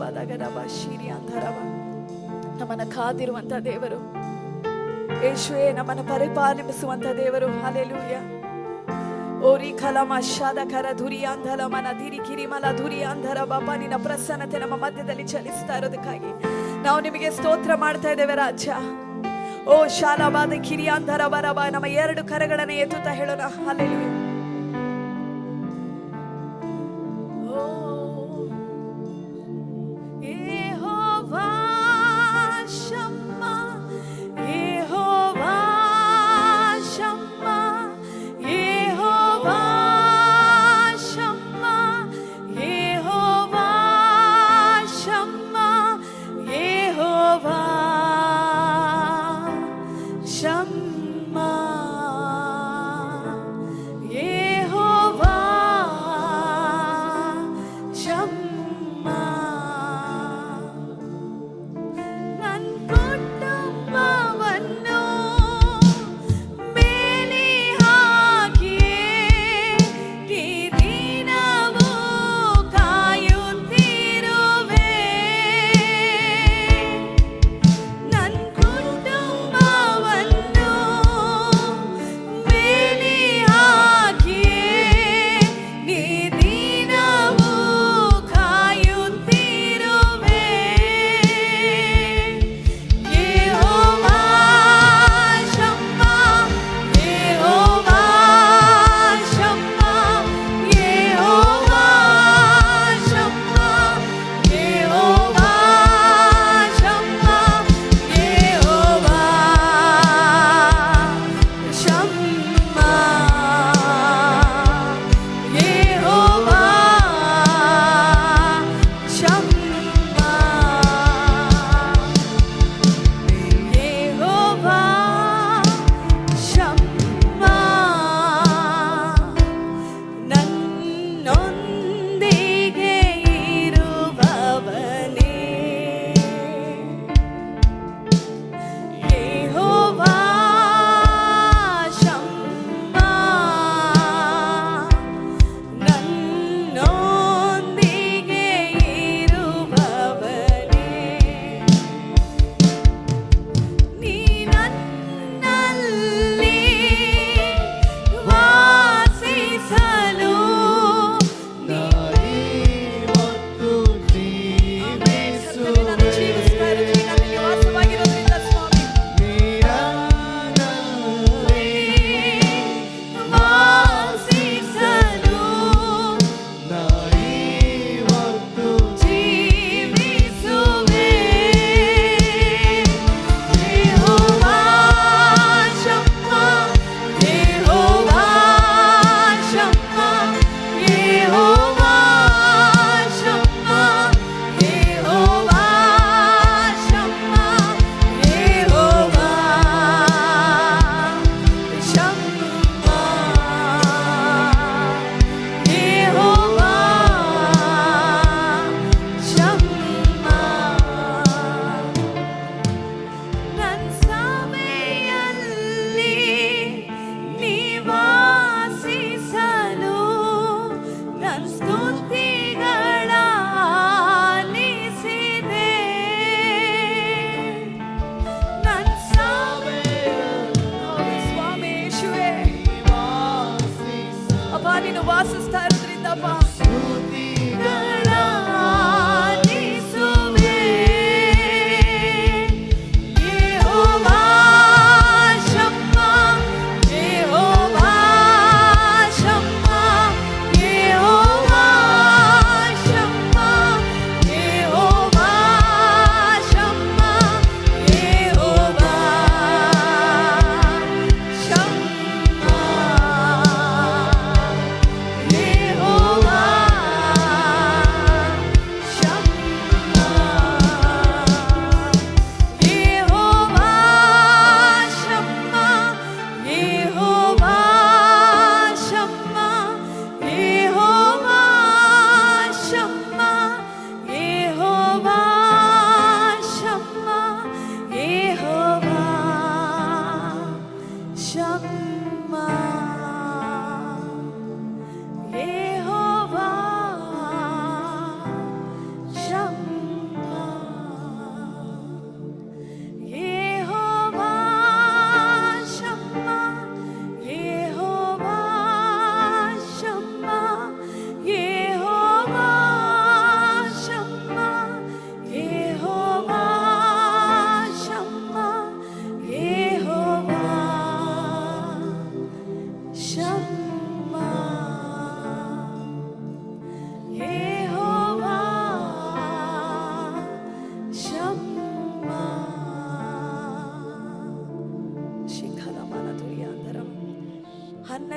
ಬದಗರಬ ಶಿರಿ ಅಂಧರವ. ನಮ್ಮನ್ನು ಕಾದಿರುವಂತ ದೇವರು ಯೇಸುವೇ, ನಮ್ಮನ್ನು ಪರಿಪಾಲಿಸುವಂತ ದೇವರು. ಹಲ್ಲೆಲೂಯಾ. ಓರಿ ಕಲಮ ಶಾದ ಕರ ಧುರಿ ಅಂಧಲ ಮನ ಧಿರಿ ಕಿರಿಮಲ ಧುರಿ ಅಂಧರ. ಬಾಪ, ನಿನ್ನ ಪ್ರಸನ್ನತೆ ನಮ್ಮ ಮಧ್ಯದಲ್ಲಿ ಚಲಿಸ್ತಾ ಇರೋದಕ್ಕಾಗಿ ನಾವು ನಿಮಗೆ ಸ್ತೋತ್ರ ಮಾಡ್ತಾ ಇದ್ದೇವೆ ರಾಜ. ಓ ಶಾಲಾಬಾದ ಕಿರಿ ಅಂಧರ ಬರಬ. ನಮ್ಮ ಎರಡು ಕರಗಳನ್ನು ಎತ್ತುತ್ತಾ ಹೇಳೋಣ ಹಲ್ಲೆಲೂಯಾ. Yehovah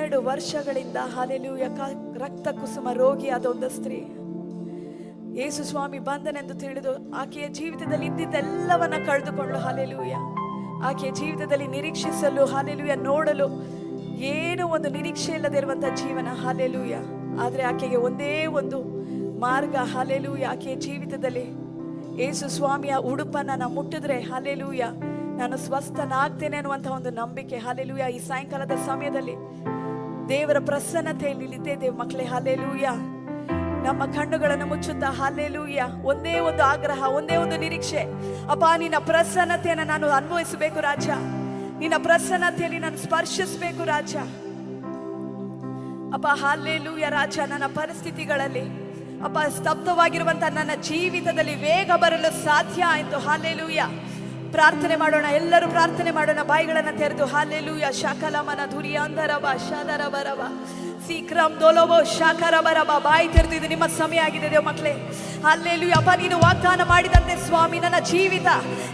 12 ವರ್ಷಗಳಿಂದ ಹಾಲೆಲೂಯ ರಕ್ತ ಕುಸುಮ ರೋಗಿಯಾದ ಒಂದು ಸ್ತ್ರೀ ಯೇಸು ಸ್ವಾಮಿ ಬಂದನೆಂದು ತಿಳಿದು ಆಕೆಯ ಜೀವಿತದಲ್ಲಿ ಇದ್ದಿದ್ದೆಲ್ಲವನ್ನ ಕಳೆದುಕೊಂಡು ಹಾಲೆಲೂಯ ಆಕೆಯ ಜೀವಿತದಲ್ಲಿ ನಿರೀಕ್ಷಿಸಲು ಹಾಲೆಲೂಯ ನೋಡಲು ಏನು ಒಂದು ನಿರೀಕ್ಷೆ ಇಲ್ಲದಿರುವಂತ ಜೀವನ ಹಾಲೆಲೂಯ. ಆದ್ರೆ ಆಕೆಗೆ ಒಂದೇ ಒಂದು ಮಾರ್ಗ ಹಾಲೆಲೂಯ. ಆಕೆಯ ಜೀವಿತದಲ್ಲಿ ಯೇಸು ಸ್ವಾಮಿಯ ಉಡುಪನ್ನ ನಾನು ಮುಟ್ಟಿದ್ರೆ ಹಾಲೆಲೂಯ ನಾನು ಸ್ವಸ್ಥನಾಗ್ತೇನೆ ಅನ್ನುವಂತಹ ಒಂದು ನಂಬಿಕೆ ಹಾಲೆಲೂಯ. ಈ ಸಾಯಂಕಾಲದ ಸಮಯದಲ್ಲಿ ದೇವರ ಪ್ರಸನ್ನತೆಯಲ್ಲಿ ಇದ್ದೇವೆ ಮಕ್ಕಳೇ ಹಾಲೆಲೂಯ. ನಮ್ಮ ಕಣ್ಣುಗಳನ್ನು ಮುಚ್ಚುತ್ತಾ ಹಾಲೆಲೂಯ ಒಂದೇ ಒಂದು ಆಗ್ರಹ, ಒಂದೇ ಒಂದು ನಿರೀಕ್ಷೆ, ಅಪ್ಪ ನಿನ್ನ ಪ್ರಸನ್ನತೆಯನ್ನು ನಾನು ಅನುಭವಿಸಬೇಕು ರಾಜ, ನಿನ್ನ ಪ್ರಸನ್ನತೆಯಲ್ಲಿ ನಾನು ಸ್ಪರ್ಶಿಸಬೇಕು ರಾಜ. ಅಪ್ಪ ಹಾಲೆಲೂಯ ರಾಜ, ನನ್ನ ಪರಿಸ್ಥಿತಿಗಳಲ್ಲಿ ಅಪ್ಪ ಸ್ತಬ್ಧವಾಗಿರುವಂತ ನನ್ನ ಜೀವಿತದಲ್ಲಿ ವೇಗ ಬರಲು ಸಾಧ್ಯ ಆಯ್ತು ಹಾಲೆಲೂಯ. ಪ್ರಾರ್ಥನೆ ಮಾಡೋಣ, ಎಲ್ಲರೂ ಪ್ರಾರ್ಥನೆ ಮಾಡೋಣ, ಬಾಯಿಗಳನ್ನ ತೆರೆದು ಹಾಲೆಲೂಯ. ಶಾಕಲಮನ ಧುರಿಯಾಂಧರವ ಶಾದರಬರವ ಸೀಕ್ರಮ್ ದೋಲೋಬೋ ಶಾಕರಬರವ. ಬಾಯಿ ತೆರೆದು ಇದು ನಿಮ್ಮ ಸಮಯ ಆಗಿದೆ ದೇವ ಮಕ್ಕಳೇ ಹಾಲೆಲೂಯ. ಅಪ್ಪ ನೀನು ವಾಗ್ದಾನ ಮಾಡಿದಂತೆ ಸ್ವಾಮಿ ನನ್ನ ಜೀವಿತ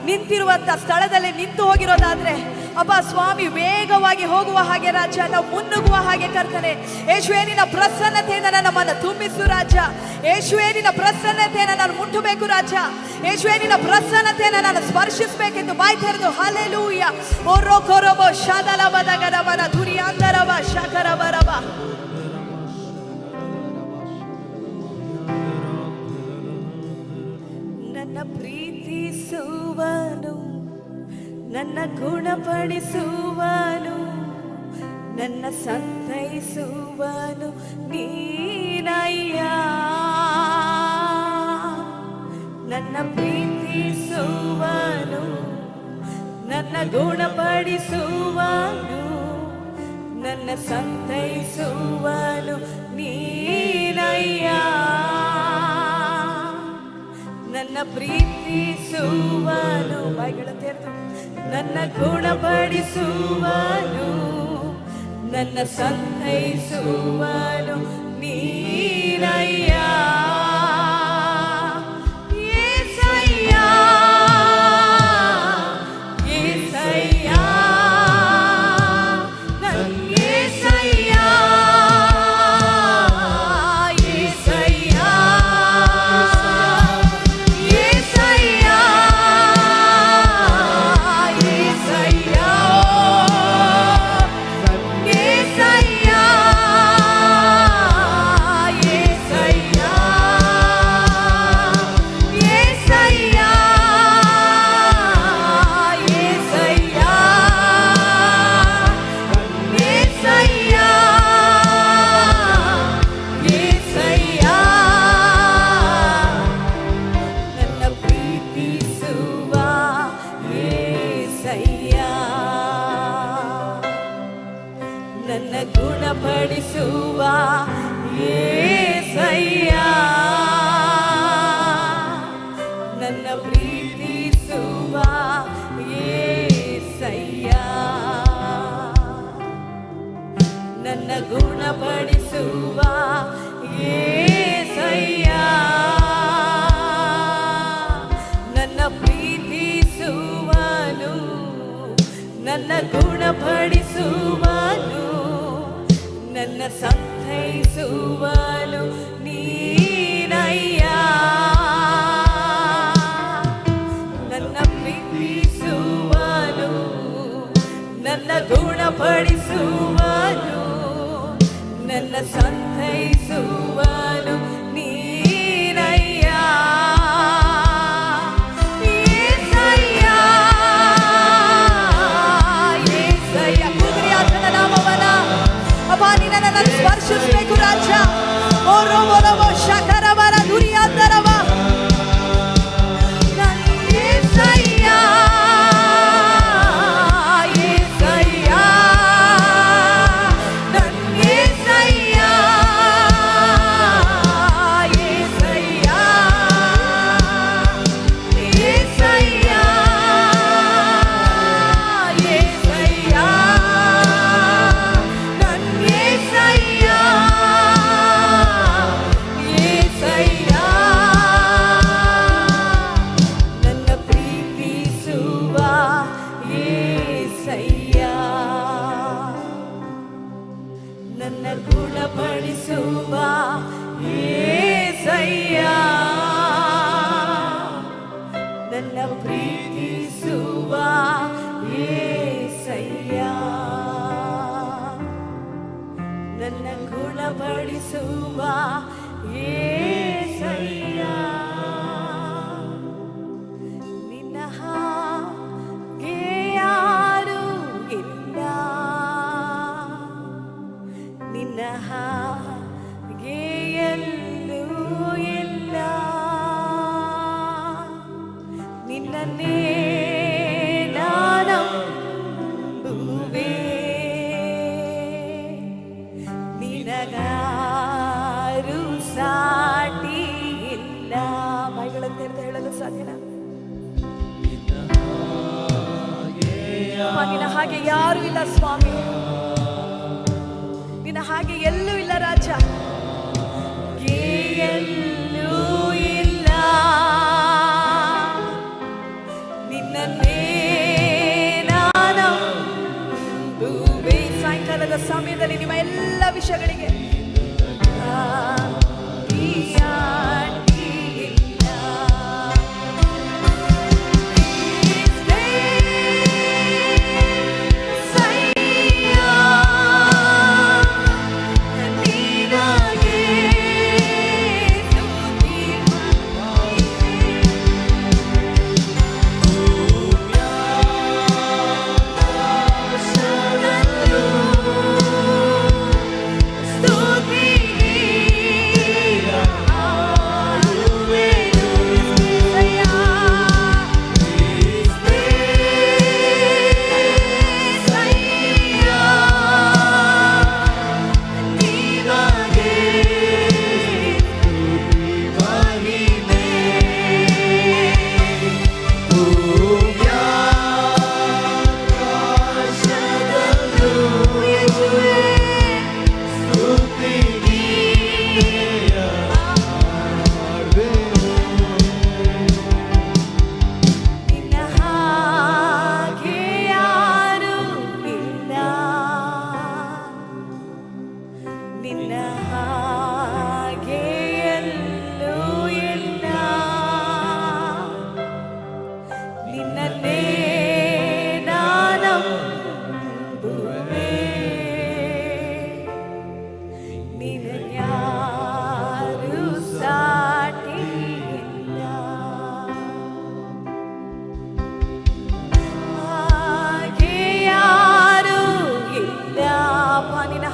ನಿಂತಿರುವಂತ ಸ್ಥಳದಲ್ಲಿ ನಿಂತು ಹೋಗಿರೋದಾದ್ರೆ ಅಪ್ಪ ಸ್ವಾಮಿ ವೇಗವಾಗಿ ಹೋಗುವ ಹಾಗೆ ರಾಜ, ನಾವು ಮುನ್ನುಗ್ಗುವ ಹಾಗೆ ಕರ್ತನೆ ಯೇಸುವೇ ನಿನ್ನ ಪ್ರಸನ್ನತೆಯಿಂದ ನಮ್ಮನ್ನು ತುಂಬಿಸು ರಾಜ. ಯೇಸುವೇ ನಿನ್ನ ಪ್ರಸನ್ನತೆಯನ್ನು ನಾನು ಮುಟ್ಟಬೇಕು ರಾಜ. ಯೇಸುವೇ ನಿನ್ನ ಪ್ರಸನ್ನತೆಯನ್ನು ನಾನು ಸ್ಪರ್ಶಿಸಬೇಕೆಂದು ಬಾಯಿ ತೆರೆದು ಹಾಲೆಲೂಯ. ಓರೋ ಕೊರಬೋ ಶಾದಲಬದಗದವನ ಧುರಿಯಾಂಧರವ ಶಾಕರಬರವ. ನನ್ನ ಪ್ರೀತಿಸುವನು, ನನ್ನ ಗುಣಪಡಿಸುವನು, ನನ್ನ ಸಂತೈಸುವನು ನೀನಯ್ಯ. ನನ್ನ ಪ್ರೀತಿಸುವನು, ನನ್ನ ಗುಣಪಡಿಸುವನು, ನನ್ನ ಸಂತೈಸುವನು ನೀನಯ್ಯ. ನನ್ನ ಪ್ರೀತಿಸುವನು, ಬಾಯಿಗಳ ತೆರೆದು ನನ್ನ ಗುಣಪಡಿಸುವನು, ನನ್ನ ಸಂತೈಸುವನು ನೀನಯ್ಯ. యేసయ్య యేసయ్య నన్ను యేసయ్య యేసయ్య యేసయ్య యేసయ్య యేసయ్య ನನ್ನ ಗುಣಪಡಿಸುವ యేసయ్ಯ, ನನ್ನ ಪ್ರೀತಿಸುವ యేసయ్ಯ, ನನ್ನ ಗುಣಪಡಿಸುವ యేసయ్ಯ, ನನ್ನ ಪ್ರೀತಿಸುವನು, ನನ್ನ ಗುಣಪಡಿಸುವನು, ನನ್ನ ಸಂತೈಸುವನು ನೀನಯ್ಯ. ನನ್ನ ಪ್ರೀತಿಸುವನು, ನನ್ನ ಗುಣಪಡಿಸುವನು, ನನ್ನ ಸಂತೈಸುವನು ನೀನಯ್ಯ. యేసయ్య యేసయ్ಯ ಕೂಗಿರಿ ಆತನ ನಾಮವನ್ನ. ಅಪ್ಪ ನಿನ್ನನ್ನು ಸ್ಪರ್ಶಿಸಬೇಕು ರಾಜ. ಓ ರೋಬೋ ರೋಬೋ ಶಕರವರ ದುರಿಯಾಂಧರವ. యేసయ్య యేసయ్య యేసయ్య యేసయ్య ನನ್ನ ಪ್ರೀತಿಸುವ యేసయ్ಯ ನನ್ನ ಗುಣಪಡಿಸುವ యేసయ్ಯ ನಿನ್ನ ಹಾಗೆ ಯಾರೂ ಇಲ್ಲ ನಿನ್ನ ಹಾಗೆ ಎಲ್ಲೂ ಇಲ್ಲ ನಿನ್ನನ್ನೇ ನಾನಂಬುವೆ ನಿನಗಾರು ಸಾಟಿ ಇಲ್ಲ ಬಾಯಿಗಳನ್ನು ತೆರೆದು ಹೇಳಲು ಸಾಧ್ಯನಾ ನಿನ್ನ ಹಾಗೆ ಯಾರು ಇಲ್ಲ ಸ್ವಾಮಿ ನಿನ್ನ ಹಾಗೆ ಎಲ್ಲೂ ಇಲ್ಲ ರಾಜ ಎಲ್ಲೂ ಇಲ್ಲ ನಿನ್ನನ್ನೇ ನಾನಂಬುವೆ ಸಾಯಂಕಾಲದ ಸಮಯದಲ್ಲಿ ನಿಮ್ಮ ಎಲ್ಲ ವಿಷಯಗಳಿಗೆ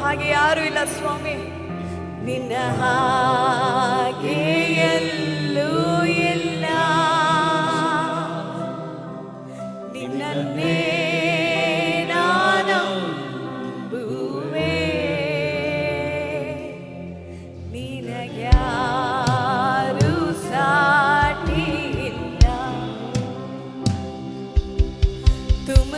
ಹಾಗೆ ಯಾರು ಇಲ್ಲ ಸ್ವಾಮಿ ನಿನ್ನ ಹಾಗೆ ಎಲ್ಲೂ ಇಲ್ಲ ನಿನ್ನನ್ನೇ ನಾನಂಬುವೆ ನಿನಗ್ಯಾರು ಸಾಟಿ ಇಲ್ಲ ತುಮ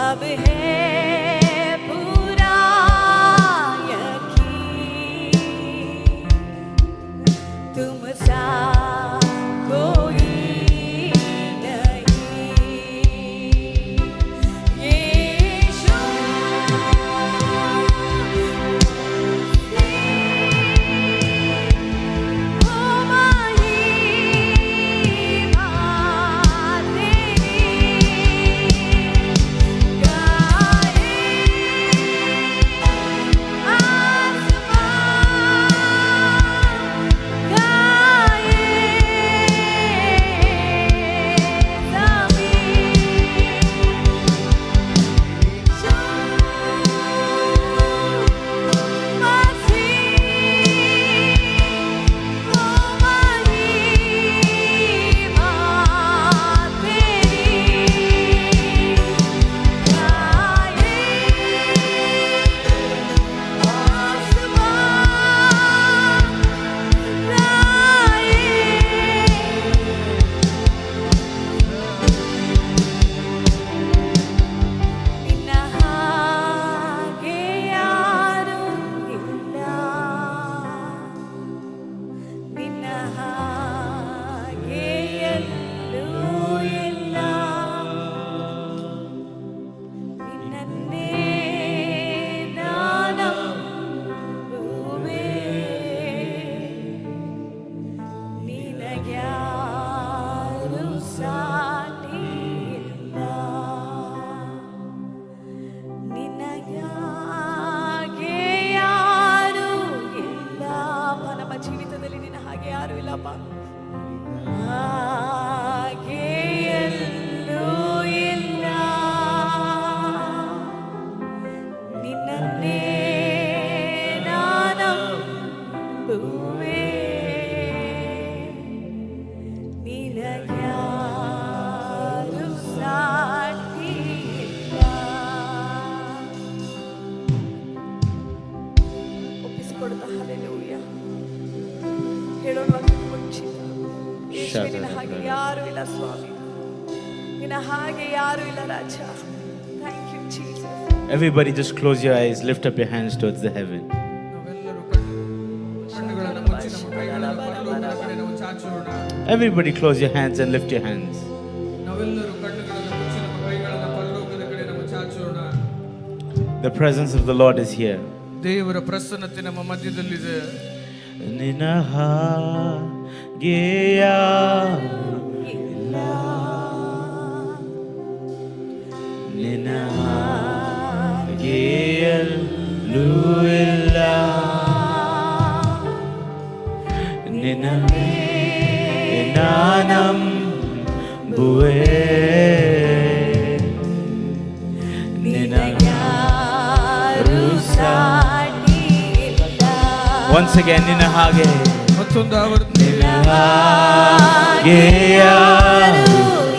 अब है पूरा यकीन तुम सा कोई नहीं यीशु ओ महिमा तेरी ನಾನಂಬುವೆ. ನಿನಗ್ಯಾರು ಸಾಟಿಯಿಲ್ಲ. ನಿನಗಾಗೆ ಯಾರು ಇಲ್ಲ. ನಮ್ಮ ಜೀವಿತದಲ್ಲಿ ನಿನ್ನ ಹಾಗೆ ಯಾರು ಇಲ್ಲಪ್ಪ. ಹಾಗೆ ಎಲ್ಲೂ ಇಲ್ಲ. ನಿನ್ನನ್ನೇ ನಾನಂಬುವೆ. ನಿನಗ್ಯಾರು ಸಾಟಿಯಿಲ್ಲ. ಒಪ್ಪಿಸಿಕೊಡುತ್ತ ಹಲ್ಲೆಲೂಯ ಹೇಳೋಣ ಮುಂಚಿತ. ಯೇಸುವೇ, ನಿನ್ನ ಹಾಗೆ ಯಾರು ಇಲ್ಲ ಸ್ವಾಮಿ. ನಿನ್ನ ಹಾಗೆ ಯಾರು ಇಲ್ಲ ರಾಜ. Thank you Jesus. Everybody just close your eyes, lift up your hands towards the heaven. ನಾವೆಲ್ಲರೂ ಕಣ್ಣುಗಳನ್ನು ಮುಚ್ಚಿ ನಮ್ಮ ಕೈಗಳನ್ನು ಪರಲೋಕದ ಕಡೆ ನಾವು ಚಾಚೋಣ. Everybody close your hands and lift your hands. ನಾವೆಲ್ಲರೂ ಕಣ್ಣುಗಳನ್ನು ಮುಚ್ಚಿ ನಮ್ಮ ಕೈಗಳನ್ನು ಪರಲೋಕದ ಕಡೆ ನಾವು ಚಾಚೋಣ. The presence of the Lord is here. ದೇವರ ಪ್ರಸನ್ನತೆ ನಮ್ಮ ಮಧ್ಯದಲ್ಲಿದೆ. ನಿನ್ನ ಹಾಗೆ ಯಾರು ಇಲ್ಲ. ನಿನ್ನ ಹಾಗೆ ಎಲ್ಲೂ ಇಲ್ಲ. ನಿನ್ನನ್ನೇ ನಾನಂಬುವೆ. ನಿನಗ್ಯಾರು ಸಾಟಿಯಿಲ್ಲ. Once again, ನಿನ್ನ ಹಾಗೆ ಮತ್ತೊಂದು ಆವರ್ತನ. ನಿನ್ನ ಹಾಗೆ ಯಾರು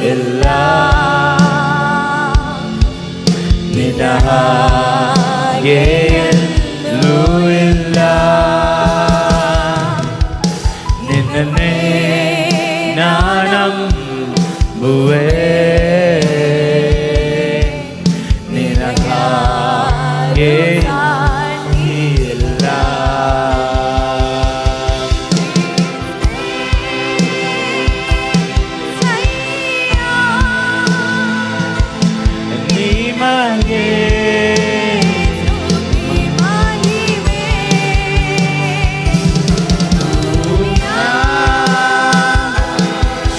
ಇಲ್ಲ. ನಿನ್ನ ಹಾಗೆ ಎಲ್ಲೂ ಇಲ್ಲ. ನಿನ್ನನ್ನೇ ನಾನಂಬುವೆ. ನಿನ್ನ ಹಾಗೆ ಇಲ್ಲ. ನಿಮಗೆ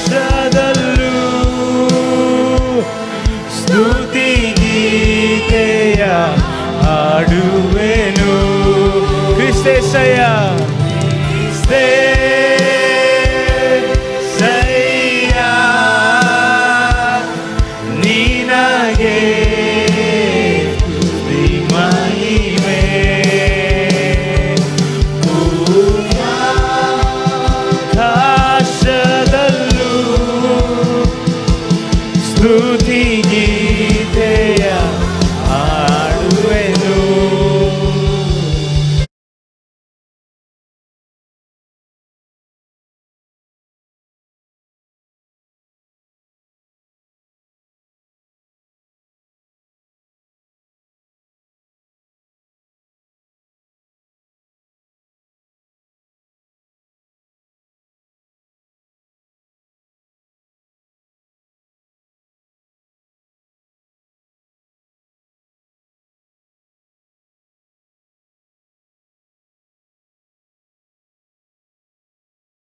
ಶ್ರದಲ್ಲೂ ಸ್ತುತಿ ಗೀತೆಯ ಹಾಡುವೆನು. ಕ್ರಿಸ್ತೇಸಯ್ಯ, ಕ್ರಿಸ್ತೇ